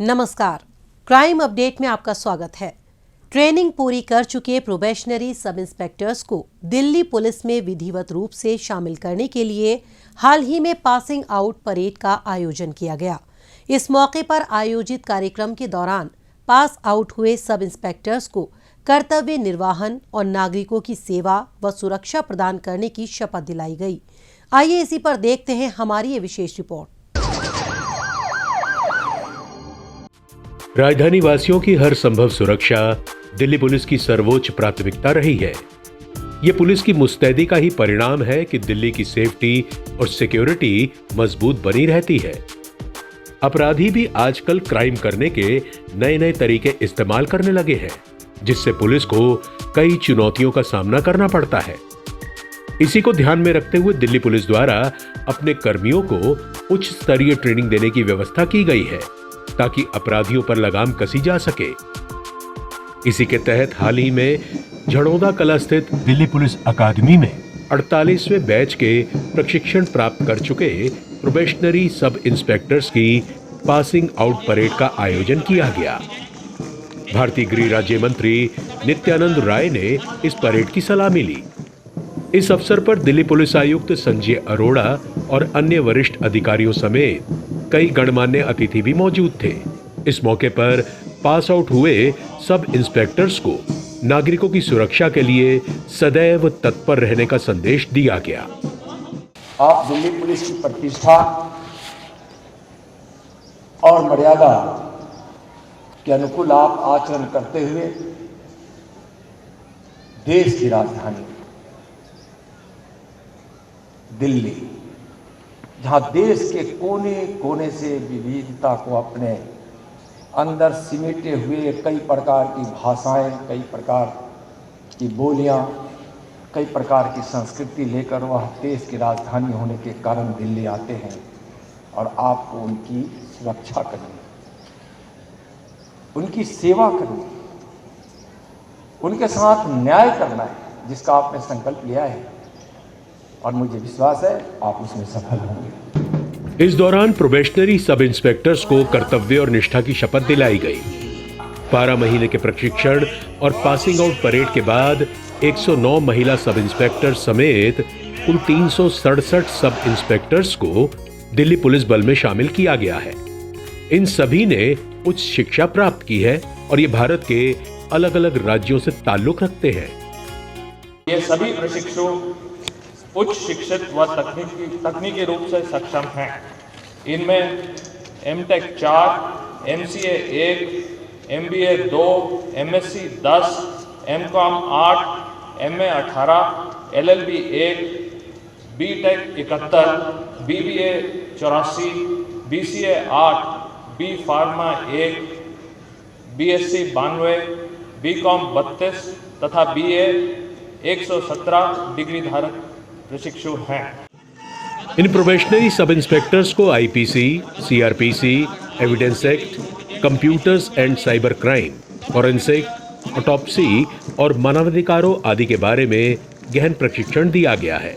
नमस्कार, crime update में आपका स्वागत है। ट्रेनिंग पूरी कर चुके प्रोबेशनरी सब इंस्पेक्टर्स को दिल्ली पुलिस में विधिवत रूप से शामिल करने के लिए हाल ही में पासिंग आउट परेड का आयोजन किया गया। इस मौके पर आयोजित कार्यक्रम के दौरान पास आउट हुए सब इंस्पेक्टर्स को कर्तव्य निर्वहन और नागरिकों की सेवा व सुरक्षा प्रदान करने की शपथ दिलाई गई। आइए इसी पर देखते हैं हमारी ये विशेष रिपोर्ट। राजधानी वासियों की हर संभव सुरक्षा दिल्ली पुलिस की सर्वोच्च प्राथमिकता रही है। ये पुलिस की मुस्तैदी का ही परिणाम है कि दिल्ली की सेफ्टी और सिक्योरिटी मजबूत बनी रहती है। अपराधी भी आजकल क्राइम करने के नए नए तरीके इस्तेमाल करने लगे हैं, जिससे पुलिस को कई चुनौतियों का सामना करना पड़ता है। इसी को ध्यान में रखते हुए दिल्ली पुलिस द्वारा अपने कर्मियों को उच्च स्तरीय ट्रेनिंग देने की व्यवस्था की गई है, ताकि अपराधियों पर लगाम कसी जा सके। इसी के तहत हाल ही में झड़ौदा कला स्थित दिल्ली पुलिस अकादमी में 48वें बैच के प्रशिक्षण प्राप्त कर चुके प्रोबेशनरी सब इंस्पेक्टर्स की पासिंग आउट परेड का आयोजन किया गया। भारतीय गृह राज्य मंत्री नित्यानंद राय ने इस परेड की सलामी ली। इस अवसर पर दिल्ली पुलिस आयुक्त संजय अरोड़ा और अन्य वरिष्ठ अधिकारियों समेत कई गणमान्य अतिथि भी मौजूद थे। इस मौके पर पास आउट हुए सब इंस्पेक्टर्स को नागरिकों की सुरक्षा के लिए सदैव तत्पर रहने का संदेश दिया गया। आप दिल्ली पुलिस की प्रतिष्ठा और मर्यादा के अनुकूल आप आचरण करते हुए देश की राजधानी दिल्ली, जहां देश के कोने कोने से विविधता को अपने अंदर सिमटे हुए कई प्रकार की भाषाएं, कई प्रकार की बोलियां, कई प्रकार की संस्कृति लेकर वह देश की राजधानी होने के कारण दिल्ली आते हैं और आपको उनकी सुरक्षा करनी, उनकी सेवा करनी, उनके साथ न्याय करना है, जिसका आपने संकल्प लिया है और मुझे विश्वास है आप उसमें सफल होंगे। इस दौरान प्रोबेशनरी सब इंस्पेक्टर्स को कर्तव्य और निष्ठा की शपथ दिलाई गई। 12 महीने के प्रशिक्षण और पासिंग आउट परेड के बाद 109 महिला सब इंस्पेक्टर समेत कुल 367 सब इंस्पेक्टर्स को दिल्ली पुलिस बल में शामिल किया गया है। इन सभी ने उच्च शिक्षा प्राप्त की है और ये भारत के अलग अलग राज्यों से ताल्लुक रखते हैं। ये सभी प्रशिक्षु उच्च शिक्षित व तकनीकी रूप से सक्षम हैं। इनमें MTech 4, MCA 1, MBA 2, MSc 10, MCom 8, MA 18, LLB 1, BTech 71, BBA 84, BCA 8, B pharma 1, BSc 92, BCom 32 तथा बीए 117 डिग्री धारक प्रशिक्षु हैं। इन प्रोबेशनरी सब इंस्पेक्टर्स को IPC, CrPC, evidence act, computers and cyber crime, forensic, autopsy और मानवाधिकारों आदि के बारे में गहन प्रशिक्षण दिया गया है।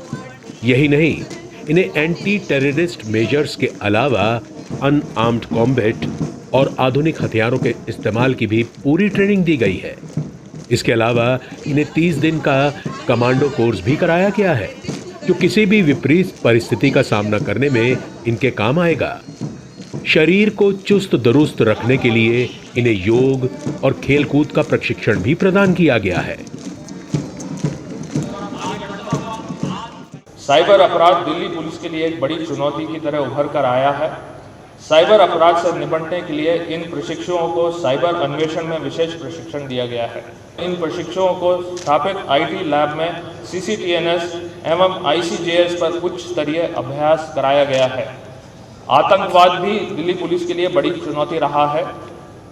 यही नहीं, इन्हें एंटी टेररिस्ट मेजर्स के अलावा अनआर्म्ड कॉम्बैट और आधुनिक हथियारों के इस्तेमाल की भी पूरी ट्रेनिंग दी गई है। इसके अलावा इन्हें 30 दिन का कमांडो कोर्स भी कराया गया है, जो किसी भी विपरीत परिस्थिति का सामना करने में इनके काम आएगा। शरीर को चुस्त दुरुस्त रखने के लिए इन्हें योग और खेलकूद का प्रशिक्षण भी प्रदान किया गया है। साइबर अपराध दिल्ली पुलिस के लिए एक बड़ी चुनौती की तरह उभर कर आया है। साइबर अपराध से निपटने के लिए इन प्रशिक्षुओं को साइबर अन्वेषण में विशेष प्रशिक्षण दिया गया है। इन प्रशिक्षुओं को स्थापित आईटी लैब में सीसीटीएनएस एवं आईसीजेएस पर उच्च स्तरीय अभ्यास कराया गया है। आतंकवाद भी दिल्ली पुलिस के लिए बड़ी चुनौती रहा है।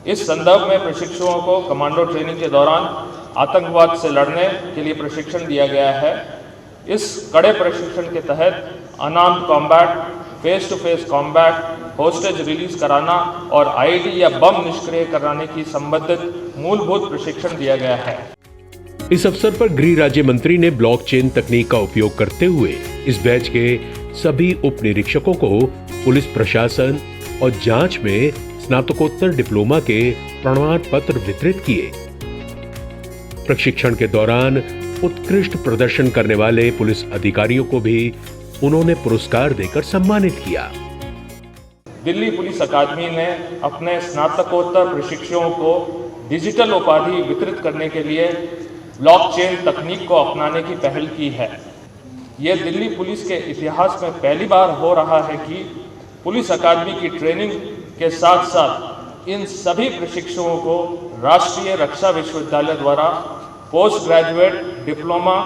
इस संदर्भ में प्रशिक्षुओं को कमांडो ट्रेनिंग के दौरान आतंकवाद से लड़ने के लिए प्रशिक्षण दिया गया है। इस कड़े प्रशिक्षण के तहत unarmed combat, face to face combat, hostage release कराना और आईडी या बम निष्क्रिय कराने की संबंधित मूलभूत प्रशिक्षण दिया गया है। इस अवसर पर गृह राज्य मंत्री ने ब्लॉकचेन तकनीक का उपयोग करते हुए इस बैच के सभी उप निरीक्षकों को पुलिस प्रशासन और जांच में स्नातकोत्तर डिप्लोमा के प्रमाण पत्र वितरित किए। प्रशिक्षण के दौरान उत्कृष्ट प्रदर्शन करने वाले पुलिस अधिकारियों को भी उन्होंने पुरस्कार देकर सम्मानित किया। दिल्ली पुलिस अकादमी ने अपने स्नातकोत्तर प्रशिक्षुओं को डिजिटल उपाधि वितरित करने के लिए ब्लॉकचेन तकनीक को अपनाने की पहल की है। यह दिल्ली पुलिस के इतिहास में पहली बार हो रहा है कि पुलिस अकादमी की ट्रेनिंग के साथ साथ इन सभी प्रशिक्षुओं को राष्ट्रीय रक्षा विश्वविद्यालय द्वारा post graduate diploma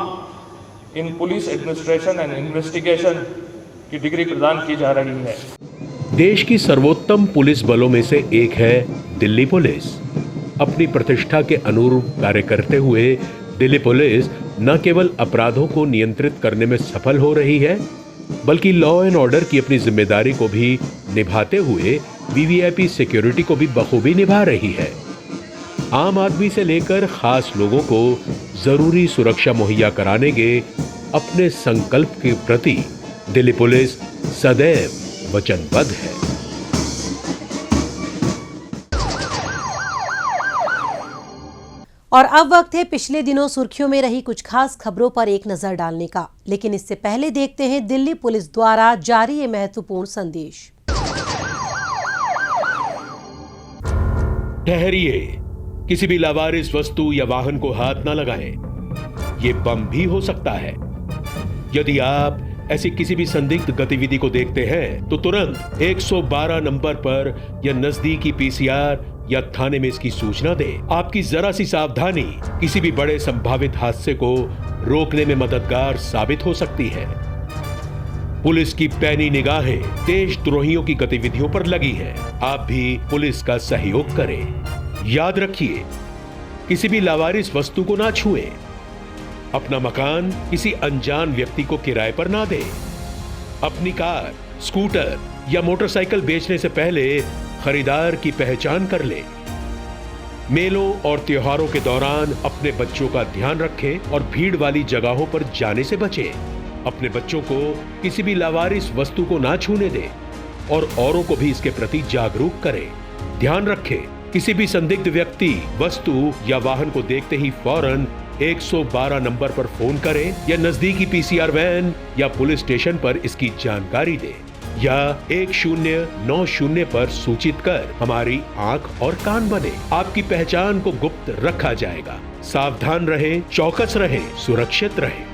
in police administration and investigation की डिग्री प्रदान की जा रही है। देश की सर्वोत्तम पुलिस बलों में से एक है दिल्ली पुलिस। अपनी प्रतिष्ठा के अनुरूप कार्य करते हुए दिल्ली पुलिस न केवल अपराधों को नियंत्रित करने में सफल हो रही है, बल्कि लॉ एंड ऑर्डर की अपनी जिम्मेदारी को भी निभाते हुए वीवीआईपी सिक्योरिटी को भी बखूबी निभा रही है। आम आदमी से लेकर खास लोगों को जरूरी सुरक्षा मुहैया कराने के अपने संकल्प के प्रति दिल्ली पुलिस सदैव वचनबद्ध है। और अब वक्त है पिछले दिनों सुर्खियों में रही कुछ खास खबरों पर एक नजर डालने का, लेकिन इससे पहले देखते हैं दिल्ली पुलिस द्वारा जारी ये महत्वपूर्ण संदेश। ठहरिए, किसी भी लावारिस वस्तु या वाहन को हाथ न लगाएं। ये बम भी हो सकता है। यदि आप ऐसी किसी भी संदिग्ध गतिविधि को देखते हैं तो तुरंत 112 नंबर पर या नजदीकी पीसीआर या थाने में इसकी सूचना दें। आपकी जरा सी सावधानी किसी भी बड़े संभावित हादसे को रोकने में मददगार साबित हो सकती है। पुलिस की पैनी निगाहें देशद्रोहियों की गतिविधियों पर लगी हैं। आप भी पुलिस का सहयोग करें। याद रखिए, किसी भी लावारिस वस्तु को ना छुएं। अपना मकान किसी अनजान व्यक्ति को किराए पर ना दें। अपनी कार, स्कूटर या मोटरसाइकिल बेचने से पहले खरीदार की पहचान कर लें। मेलों और त्योहारों के दौरान अपने बच्चों का ध्यान रखें और भीड़ वाली जगहों पर जाने से बचें। अपने बच्चों को किसी भी लावारिस वस्तु को ना छूने दें और औरों को भी इसके प्रति जागरूक करें। ध्यान रखें, किसी भी संदिग्ध व्यक्ति, वस्तु या वाहन को देखते ही फौरन 112 नंबर पर फोन करें या नजदीकी पीसीआर वैन या पुलिस स्टेशन पर इसकी जानकारी दें या 1090 पर सूचित कर हमारी आंख और कान बने। आपकी पहचान को गुप्त रखा जाएगा। सावधान रहें, चौकस रहें, सुरक्षित रहें।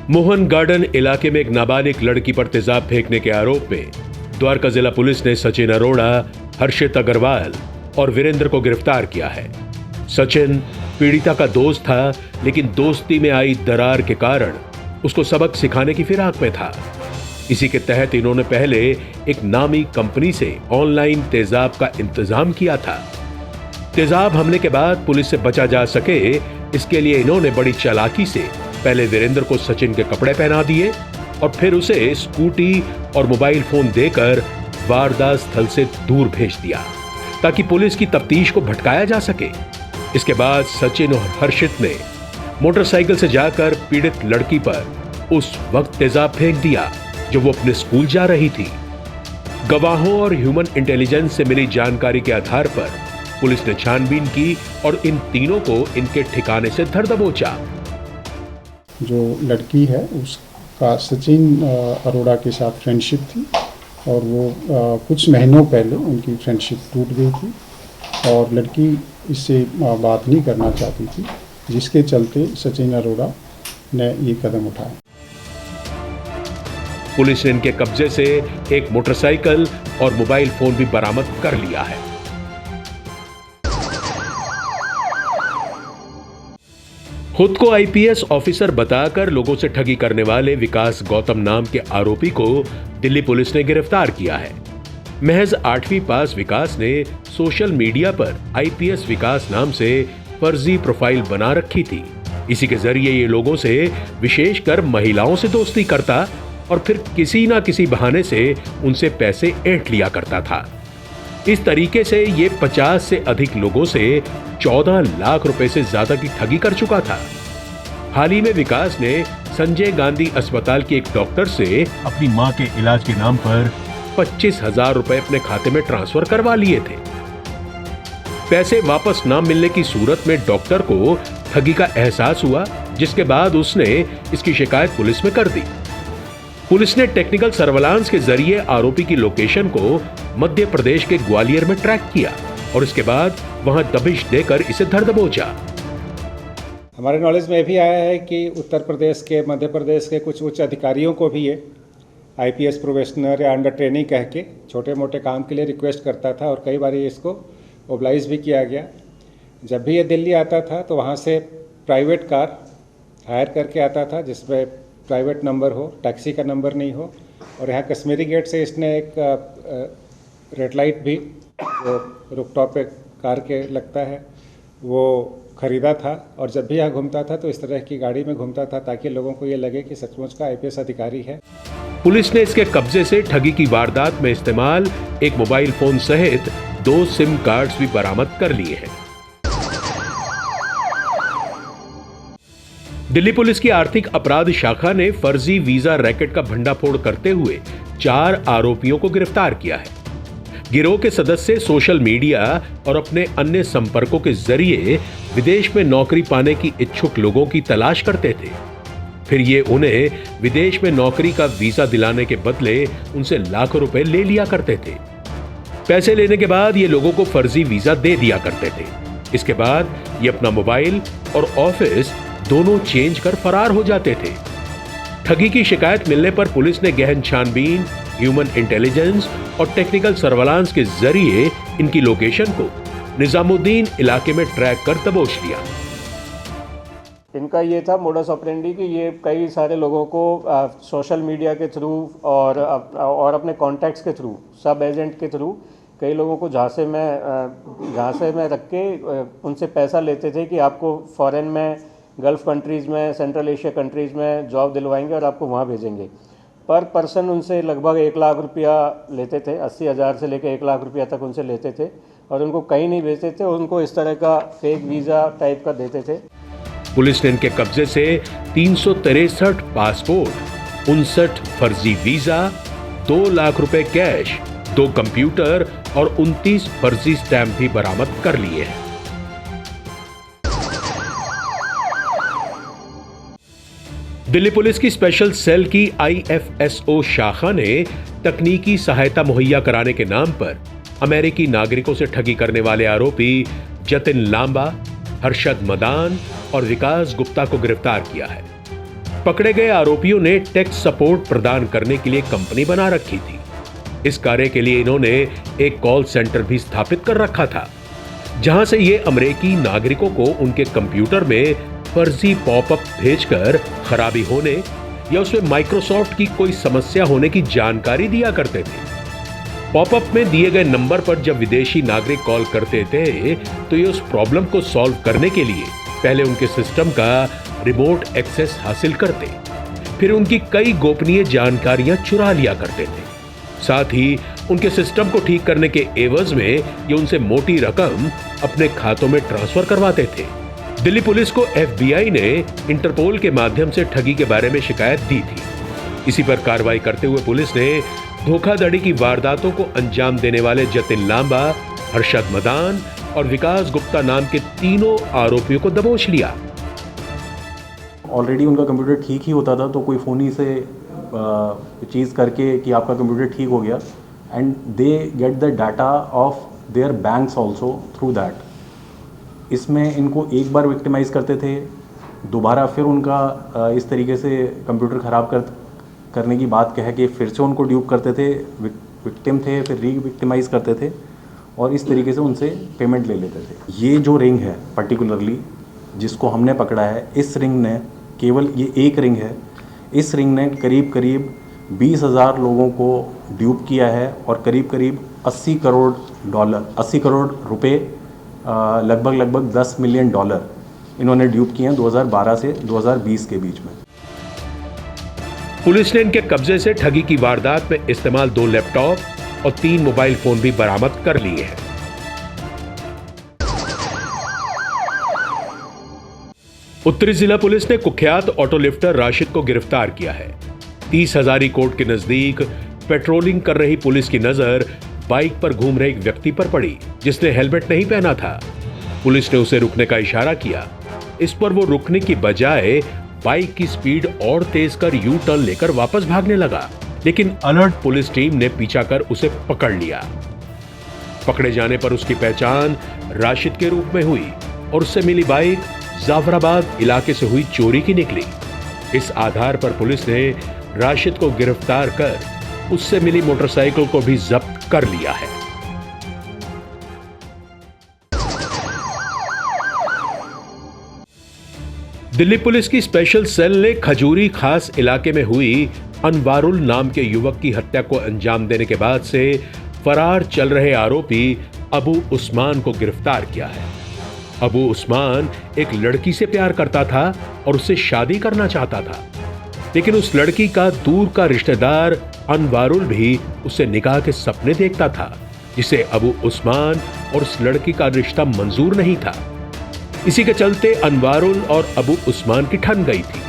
मोहन गार्डन इलाके में एक नाबालिग लड़की पर तेजाब फेंकने के आरोप में द्वारका जिला पुलिस ने सचिन अरोड़ा, हर्षित अग्रवाल और वीरेंद्र को गिरफ्तार किया है। सचिन पीड़िता का दोस्त था, लेकिन दोस्ती में आई दरार के कारण उसको सबक सिखाने की फिराक में था। इसी के तहत इन्होंने पहले एक नामी कंपनी से ऑनलाइन तेजाब का इंतजाम किया था। तेजाब हमले के बाद पुलिस से बचा जा सके, इसके लिए इन्होंने बड़ी चालाकी से पहले वीरेंद्र को सचिन के कपड़े पहना दिए और फिर उसे स्कूटी और मोबाइल फोन देकर वारदात स्थल से दूर भेज दिया ताकि पुलिस की तफ्तीश को भटकाया जा सके। इसके बाद सचिन और हर्षित ने मोटरसाइकिल से जाकर पीड़ित लड़की पर उस वक्त तेजाब फेंक दिया जब वो अपने स्कूल जा रही थी। गवाहों और ह्यूमन इंटेलिजेंस से मिली जानकारी के आधार पर पुलिस ने छानबीन की और इन तीनों को इनके ठिकाने से धर दबोचा। जो लड़की है उसका सचिन अरोड़ा के साथ फ्रेंडशिप थी और वो कुछ महीनों पहले उनकी फ्रेंडशिप टूट गई थी और लड़की इससे बात नहीं करना चाहती थी, जिसके चलते सचिन अरोड़ा ने ये कदम उठाया। पुलिस ने इनके कब्जे से एक मोटरसाइकिल और मोबाइल फोन भी बरामद कर लिया है। खुद को आईपीएस ऑफिसर बताकर लोगों से ठगी करने वाले विकास गौतम नाम के आरोपी को दिल्ली पुलिस ने गिरफ्तार किया है। महज 8वीं पास विकास ने सोशल मीडिया पर आईपीएस विकास नाम से फर्जी प्रोफाइल बना रखी थी। इसी के जरिए ये लोगों से, विशेषकर महिलाओं से दोस्ती करता और फिर किसी ना किसी बहाने से उनसे पैसे ऐंठ लिया करता था। इस तरीके से ये 50 से अधिक लोगों से 14 लाख रुपए से ज्यादा की ठगी कर चुका था। हाल ही में विकास ने संजय गांधी अस्पताल के एक डॉक्टर से अपनी मां के इलाज के नाम पर 25,000 रुपए अपने खाते में ट्रांसफर करवा लिए थे। पैसे वापस ना मिलने की सूरत में डॉक्टर को ठगी का एहसास हुआ, जिसके बाद उसने इसकी शिकायत पुलिस में कर दी। पुलिस ने टेक्निकल सर्विलांस के जरिए आरोपी की लोकेशन को मध्य प्रदेश के ग्वालियर में ट्रैक किया और इसके बाद वहां दबिश देकर इसे धर दबोचा। हमारे नॉलेज में भी आया है कि उत्तर प्रदेश के, मध्य प्रदेश के कुछ उच्च अधिकारियों को भी ये IPS प्रोबेशनर या अंडर ट्रेनिंग कह के छोटे मोटे काम के लिए रिक्वेस्ट करता था और कई बार इसको ओब्लाइज भी किया गया। जब भी ये दिल्ली आता था तो वहाँ से प्राइवेट कार हायर करके आता था जिसमें प्राइवेट नंबर हो, टैक्सी का नंबर नहीं हो। और यहाँ कश्मीरी गेट से इसने एक रेड लाइट भी जो रुकटॉप पे कार के लगता है वो खरीदा था और जब भी यहाँ घूमता था तो इस तरह की गाड़ी में घूमता था ताकि लोगों को ये लगे कि सचमुच का IPS अधिकारी है। पुलिस ने इसके कब्जे से ठगी की वारदात में इस्तेमाल एक मोबाइल फोन सहित 2 सिम कार्ड्स भी बरामद कर लिए हैं। दिल्ली पुलिस की आर्थिक अपराध शाखा ने फर्जी वीजा रैकेट का भंडाफोड़ करते हुए 4 आरोपियों को गिरफ्तार किया है। गिरोह के सदस्य सोशल मीडिया और अपने अन्य संपर्कों के जरिए विदेश में नौकरी पाने की इच्छुक लोगों की तलाश करते थे। फिर ये उन्हें विदेश में नौकरी का वीजा दिलाने के बदले उनसे लाखों रुपए ले लिया करते थे। पैसे लेने के बाद ये लोगों को फर्जी वीजा दे दिया करते थे। इसके बाद ये अपना मोबाइल और ऑफिस दोनों चेंज कर फरार हो जाते थे। ठगी की शिकायत मिलने पर पुलिस ने गहन छानबीन, ह्यूमन इंटेलिजेंस और टेक्निकल सर्विलांस के जरिए इनकी लोकेशन को निजामुद्दीन इलाके में ट्रैक कर दबोच लिया। इनका ये था मोडस ऑपरेंडी कि ये कई सारे लोगों को सोशल मीडिया के थ्रू और अपने कॉन्टैक्ट्स के थ्रू, सब एजेंट के थ्रू कई लोगों को झांसे में रख के उनसे पैसा लेते थे कि आपको फॉरेन में, गल्फ कंट्रीज़ में, सेंट्रल एशिया कंट्रीज़ में जॉब दिलवाएंगे और आपको वहाँ भेजेंगे। पर पर्सन उनसे लगभग 1 लाख रुपया लेते थे, 80,000 से लेकर 1 लाख रुपया तक उनसे लेते थे और उनको कहीं नहीं भेजते थे, उनको इस तरह का फेक वीज़ा टाइप का देते थे। पुलिस ने इनके कब्जे से 363 पासपोर्ट, 59 फर्जी वीजा, 2 लाख रुपए कैश, 2 कंप्यूटर और 29 फर्जी स्टैंप भी बरामद कर लिए हैं। दिल्ली पुलिस की स्पेशल सेल की IFSO शाखा ने तकनीकी सहायता मुहैया कराने के नाम पर अमेरिकी नागरिकों से ठगी करने वाले आरोपी जतिन लांबा, हर्षद मदान और विकास गुप्ता को गिरफ्तार किया है। पकड़े गए आरोपियों ने टैक्स सपोर्ट प्रदान करने के लिए कंपनी बना रखी थी। इस कार्य के लिए इन्होंने एक कॉल सेंटर भी स्थापित कर रखा था, जहां से ये अमेरिकी नागरिकों को उनके कंप्यूटर में फर्जी पॉपअप भेजकर खराबी होने या उसमें माइक्रोसॉफ्ट की कोई समस्या होने की जानकारी दिया करते थे। पॉपअप में दिए गए नंबर पर जब विदेशी नागरिक कॉल करते थे तो ये उस प्रॉब्लम को सॉल्व करने के लिए पहले उनके सिस्टम का रिमोट एक्सेस हासिल करते, फिर उनकी कई गोपनीय जानकारियां चुरा लिया करते थे। साथ ही उनके सिस्टम को ठीक करने के एवज में ये उनसे मोटी रकम अपने खातों में ट्रांसफर करवाते थे। दिल्ली पुलिस को FBI ने इंटरपोल के माध्यम से ठगी के बारे में शिकायत दी थी। इसी पर कार्रवाई करते हुए पुलिस ने धोखाधड़ी की वारदातों को अंजाम देने वाले जतिन लांबा, हर्षद मदान और विकास गुप्ता नाम के तीनों आरोपियों को दबोच लिया। ऑलरेडी उनका कंप्यूटर ठीक ही होता था, तो कोई फ़ोनी से चीज़ करके कि आपका कंप्यूटर ठीक हो गया, and they get the data of their banks also through that. इसमें इनको एक बार विक्टिमाइज़ करते थे, दोबारा फिर उनका इस तरीके से कंप्यूटर ख़राब करने की बात कह के फिर से उनको ड्यूप करते थे, विक्टिम थे, फिर री-विक्टिमाइज़ करते थे और इस तरीके से उनसे पेमेंट ले लेते थे। ये जो रिंग है पर्टिकुलरली जिसको हमने पकड़ा है, इस रिंग ने, केवल ये एक रिंग है, इस रिंग ने करीब 20,000 लोगों को ड्यूप किया है और करीब 80 करोड़ रुपए, लगभग 10 मिलियन डॉलर इन्होंने ड्यूप किए हैं 2012 से 2020 के बीच में। पुलिस ने इनके कब्जे से ठगी की वारदात में इस्तेमाल 2 लैपटॉप और 3 मोबाइल फोन भी बरामद कर लिए हैं। उत्तरी जिला पुलिस ने कुख्यात ऑटो लिफ्टर राशिद को गिरफ्तार किया है। 30 हजारी कोर्ट के नजदीक पेट्रोलिंग कर रही पुलिस की नजर बाइक पर घूम रहे एक व्यक्ति पर पड़ी जिसने हेलमेट नहीं पहना था। पुलिस ने उसे रुकने का इशारा किया। इस पर वो रुकने की बजाय बाइक की स्पीड और तेज कर यू टर्न लेकर वापस भागने लगा, लेकिन अलर्ट पुलिस टीम ने पीछा कर उसे पकड़ लिया। पकड़े जाने पर उसकी पहचान राशिद के रूप में हुई और उससे मिली बाइक जाफराबाद इलाके से हुई चोरी की निकली। इस आधार पर पुलिस ने राशिद को गिरफ्तार कर उससे मिली मोटरसाइकिल को भी जब्त कर लिया है। दिल्ली पुलिस की स्पेशल सेल ने खजूरी खास इलाके में हुई अनवारुल नाम के युवक की हत्या को अंजाम देने के बाद से फरार चल रहे आरोपी अबू उस्मान को गिरफ्तार किया है। अबू उस्मान एक लड़की से प्यार करता था और उससे शादी करना चाहता था, लेकिन उस लड़की का दूर का रिश्तेदार अनवारुल भी उससे निकाह के सपने देखता था, जिसे अबू उस्मान और उस लड़की का रिश्ता मंजूर नहीं था। इसी के चलते अनवारुल और अबू उस्मान की ठन गई थी।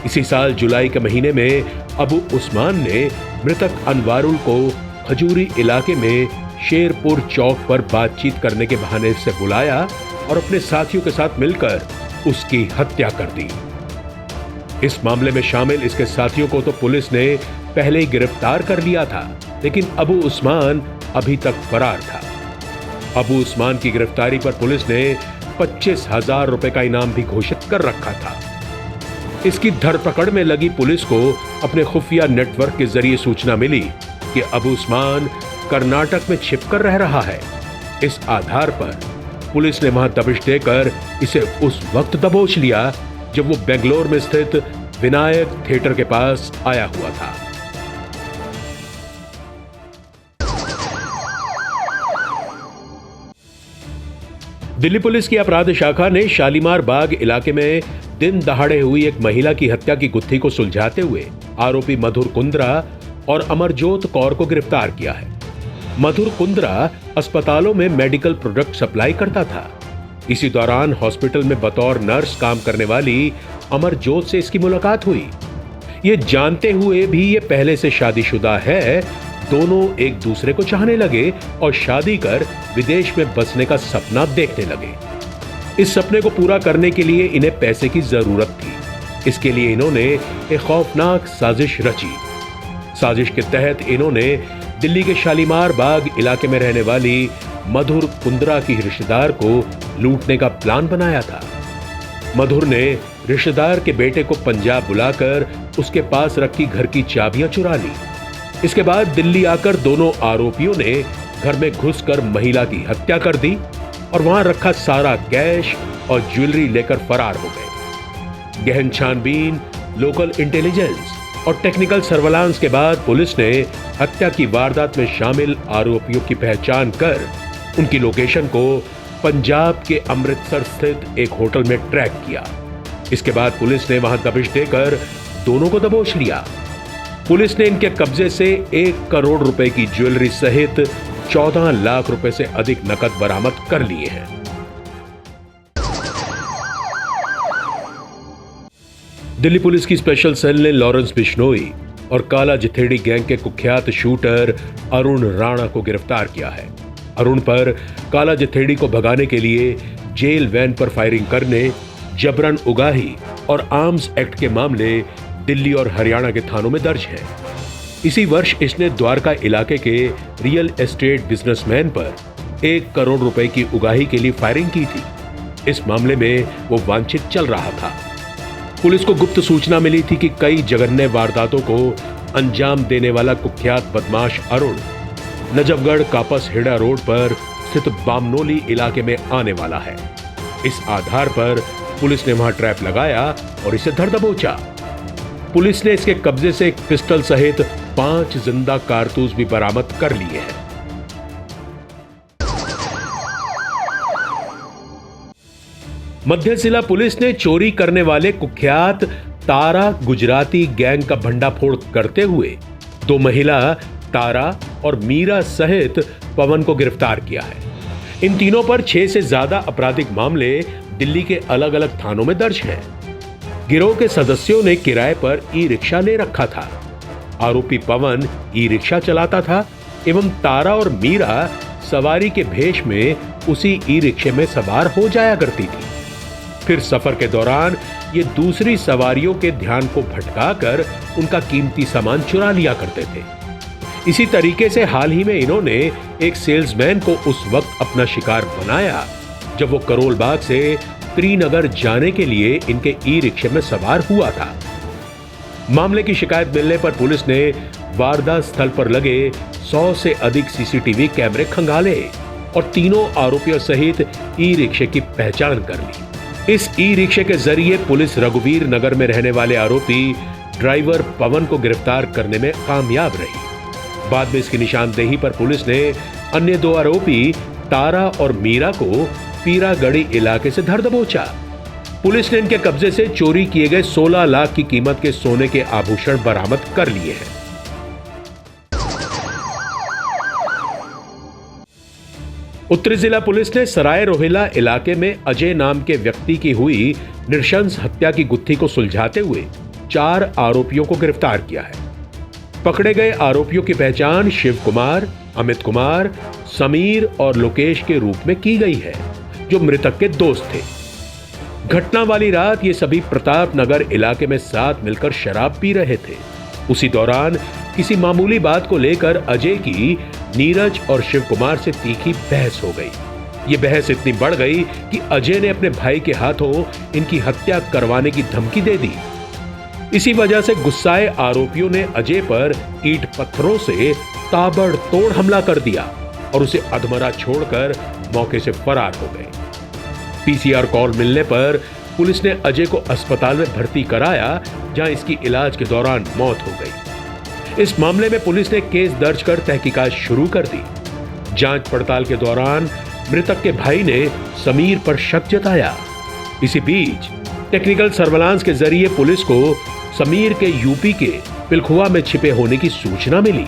इसी साल जुलाई के महीने में अबू उस्मान ने मृतक अनवारुल को खजूरी इलाके में शेरपुर चौक पर बातचीत करने के बहाने से बुलाया और अपने साथियों के साथ मिलकर उसकी हत्या कर दी। इस मामले में शामिल इसके साथियों को तो पुलिस ने पहले ही गिरफ्तार कर लिया था, लेकिन अबू उस्मान अभी तक फरार था। अबू उस्मान की गिरफ्तारी पर पुलिस ने 25,000 रुपए का इनाम भी घोषित कर रखा था। इसकी धरपकड़ में लगी पुलिस को अपने खुफिया नेटवर्क के जरिए सूचना मिली कि अबू उस्मान कर्नाटक में छिपकर रह रहा है। इस आधार पर पुलिस ने वहां दबिश देकर इसे उस वक्त दबोच लिया जब वो बेंगलोर में स्थित विनायक थिएटर के पास आया हुआ था। दिल्ली पुलिस की अपराध शाखा ने शालीमार बाग इलाके में दिन दहाड़े हुई एक महिला की हत्या की गुत्थी को सुलझाते हुए आरोपी मधुर कुंद्रा और अमरजोत कौर को गिरफ्तार किया है। मधुर कुंद्रा अस्पतालों में मेडिकल प्रोडक्ट सप्लाई करता था। इसी दौरान हॉस्पिटल में बतौर नर्स काम करने वाली अमरजोत से इसकी मुलाकात हुई। ये जानते हुए भी ये पहले से शादीशुदा है, दोनों एक दूसरे को चाहने लगे और शादी कर विदेश में बसने का सपना देखने लगे। इस सपने को पूरा करने के लिए इन्हें पैसे की जरूरत थी। इसके लिए इन्होंने एक खौफनाक साजिश रची। साजिश के तहत इन्होंने दिल्ली के शालीमार बाग इलाके में रहने वाली मधुर कुंद्रा की रिश्तेदार को लूटने का प्लान बनाया था। मधुर ने रिश्तेदार के बेटे को पंजाब बुलाकर उसके पास रखी घर की चाबियां चुरा ली। इसके बाद दिल्ली आकर दोनों आरोपियों ने घर में घुसकर महिला की हत्या कर दी और वहां रखा सारा कैश और ज्वेलरी लेकर फरार हो गए। गहन छानबीन, लोकल इंटेलिजेंस और टेक्निकल सर्वेलांस के बाद पुलिस ने हत्या की वारदात में शामिल आरोपियों की पहचान कर उनकी लोकेशन को पंजाब के अमृतसर स्थित एक होटल में ट्रैक किया। इसके बाद पुलिस ने वहां दबिश देकर दोनों को दबोच लिया। पुलिस ने इनके कब्जे से 1 करोड़ रुपए की ज्वेलरी सहित 14 लाख रुपए से अधिक नकद बरामद कर लिए हैं। दिल्ली पुलिस की स्पेशल सेल ने लॉरेंस बिश्नोई और काला जथेड़ी गैंग के कुख्यात शूटर अरुण राणा को गिरफ्तार किया है। अरुण पर काला जथेड़ी को भगाने के लिए जेल वैन पर फायरिंग करने, जबरन उगाही और आर्म्स एक्ट के मामले दिल्ली और हरियाणा के थानों में दर्ज है। इसी वर्ष इसने द्वारका इलाके के रियल एस्टेट बिजनेसमैन पर 1 करोड़ रुपए की उगाही के लिए फायरिंग की थी। इस मामले में वो वांछित चल रहा था। पुलिस को गुप्त सूचना मिली थी कि कई जघन्य वारदातों को अंजाम देने वाला कुख्यात बदमाश अरुण नजफगढ़ कापस हेड़ा रोड पर स्थित बामनोली इलाके में आने वाला है। इस आधार पर पुलिस ने वहां ट्रैप लगाया और इसे धर दबोचा। पुलिस ने इसके कब्जे से एक पिस्टल सहित 5 जिंदा कारतूस भी बरामद कर लिए हैं। मध्य जिला पुलिस ने चोरी करने वाले कुख्यात तारा गुजराती गैंग का भंडाफोड़ करते हुए 2 महिला तारा और मीरा सहित पवन को गिरफ्तार किया है। इन तीनों पर 6 से ज्यादा आपराधिक मामले दिल्ली के अलग अलग थानों में दर्ज हैं। गिरोह के सदस्यों ने किराए पर ई रिक्शा ले रखा था। आरोपी पवन ई रिक्शा चलाता था एवं तारा और मीरा सवारी के भेष में उसी ई रिक्शे में सवार हो जाया करती थी। फिर सफर के दौरान ये दूसरी सवारियों के ध्यान को भटकाकर उनका कीमती सामान चुरा लिया करते थे। इसी तरीके से हाल ही में इन्होंने एक सेल्समैन को उस वक्त अपना शिकार बनाया जब वो करोल बाग से त्रिनगर जाने के लिए इनके ई रिक्शे में सवार हुआ था। मामले की शिकायत मिलने पर पुलिस ने वारदात स्थल पर लगे 100 से अधिक सीसीटीवी कैमरे खंगाले और तीनों आरोपियों सहित ई रिक्शे की पहचान कर ली। इस ई रिक्शे के जरिए पुलिस रघुवीर नगर में रहने वाले आरोपी ड्राइवर पवन को गिरफ्तार करने में कामयाब रही। बाद में इसकी निशानदेही पर पुलिस ने अन्य 2 आरोपी तारा और मीरा को पीरागढ़ी इलाके से धर दबोचा। पुलिस ने इनके कब्जे से चोरी किए गए 16 लाख की कीमत के सोने के आभूषण बरामद कर लिए हैं। उत्तरी जिला पुलिस ने सराय रोहिला इलाके में अजय नाम के व्यक्ति की हुई नृशंस हत्या की गुत्थी को सुलझाते हुए 4 आरोपियों को गिरफ्तार किया है। पकड़े गए आरोपियों की पहचान शिव कुमार, अमित कुमार, समीर और लोकेश के रूप में की गई है, जो मृतक के दोस्त थे। घटना वाली रात ये सभी प्रताप नगर इलाके में साथ मिलकर शराब पी रहे थे। उसी दौरान किसी मामूली बात को लेकर अजय की नीरज और शिव कुमार से तीखी बहस हो गई। ये बहस इतनी बढ़ गई कि अजय ने अपने भाई के हाथों इनकी हत्या करवाने की धमकी दे दी। इसी वजह से गुस्साए आरोपियों ने अजय पर ईंट पत्थरों से ताबड़तोड़ हमला कर दिया और उसे अधमरा छोड़कर मौके से फरार हो गए। पीसीआर कॉल मिलने पर पुलिस ने अजय को अस्पताल में भर्ती कराया, जहां इसकी इलाज के दौरान मौत हो गई। इस मामले में पुलिस ने केस दर्ज कर तहकीकात शुरू कर दी। जांच पड़ताल के दौरान मृतक के भाई ने समीर पर शक जताया। इसी बीच टेक्निकल सर्विलांस के जरिए पुलिस को समीर के यूपी के पिलखुआ में छिपे होने की सूचना मिली।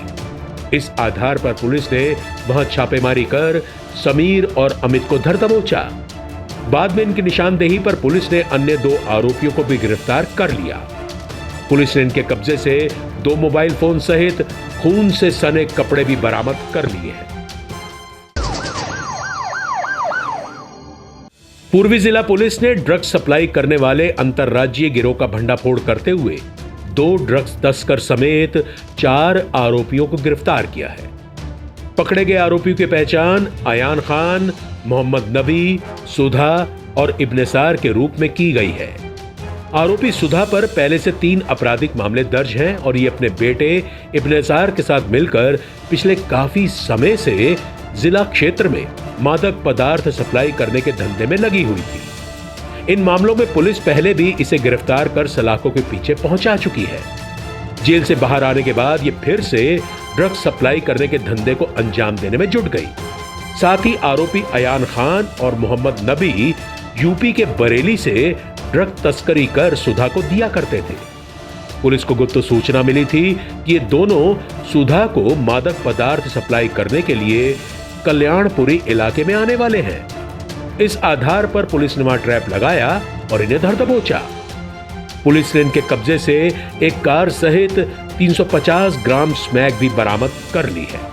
इस आधार पर पुलिस ने वहां छापेमारी कर समीर और अमित को धर दबोचा। बाद में इनकी निशानदेही पर पुलिस ने अन्य 2 आरोपियों को भी गिरफ्तार कर लिया। पुलिस ने इनके कब्जे से 2 मोबाइल फोन सहित खून से सने कपड़े भी बरामद कर लिए हैं। पूर्वी जिला पुलिस ने ड्रग्स सप्लाई करने वाले अंतरराज्यीय गिरोह का भंडाफोड़ करते हुए 2 ड्रग्स तस्कर समेत 4 आरोपियों को गिरफ्तार किया है। पकड़े गए आरोपियों की पहचान अयान खान, मोहम्मद नबी, सुधा और इब्नेसार के रूप में की गई है। आरोपी सुधा पर पहले से 3 आपराधिक मामले दर्ज हैं और ये अपने बेटे इब्नेसार के साथ मिलकर पिछले काफी समय से जिला क्षेत्र में मादक पदार्थ सप्लाई करने के धंधे में लगी हुई थी। इन मामलों में पुलिस पहले भी इसे गिरफ्तार कर सलाखों के पीछे पहुंचा चुकी है। जेल से बाहर आने के बाद ये फिर से ड्रग्स सप्लाई करने के धंधे को अंजाम देने में जुट गई। साथ ही आरोपी अयान खान और मोहम्मद नबी यूपी के बरेली से ड्रग तस्करी कर सुधा को दिया करते थे। पुलिस को गुप्त सूचना मिली थी कि ये दोनों सुधा को मादक पदार्थ सप्लाई करने के लिए कल्याणपुरी इलाके में आने वाले हैं। इस आधार पर पुलिस ने वहां ट्रैप लगाया और इन्हें धर दबोचा। पुलिस ने इनके कब्जे से एक कार सहित 350 ग्राम स्मैक भी बरामद कर ली है।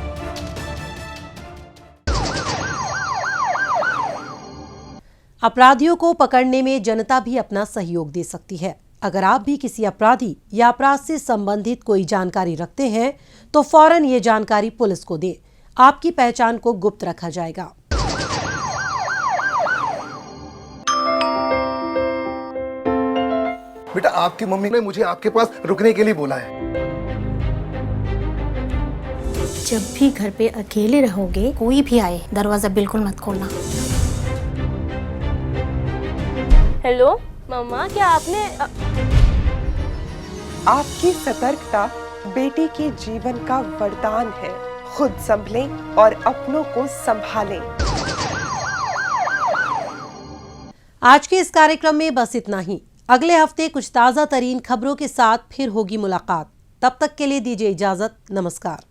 अपराधियों को पकड़ने में जनता भी अपना सहयोग दे सकती है। अगर आप भी किसी अपराधी या अपराध से संबंधित कोई जानकारी रखते हैं तो फौरन ये जानकारी पुलिस को दें। आपकी पहचान को गुप्त रखा जाएगा। बेटा, आपकी मम्मी ने मुझे आपके पास रुकने के लिए बोला है। जब भी घर पे अकेले रहोगे, कोई भी आए दरवाजा बिल्कुल मत खोलना। हेलो मम्मा, क्या आपने आपकी सतर्कता बेटे के जीवन का वरदान है। खुद संभलें और अपनों को संभालें। आज के इस कार्यक्रम में बस इतना ही। अगले हफ्ते कुछ ताजा तरीन खबरों के साथ फिर होगी मुलाकात। तब तक के लिए दीजिए इजाजत। नमस्कार।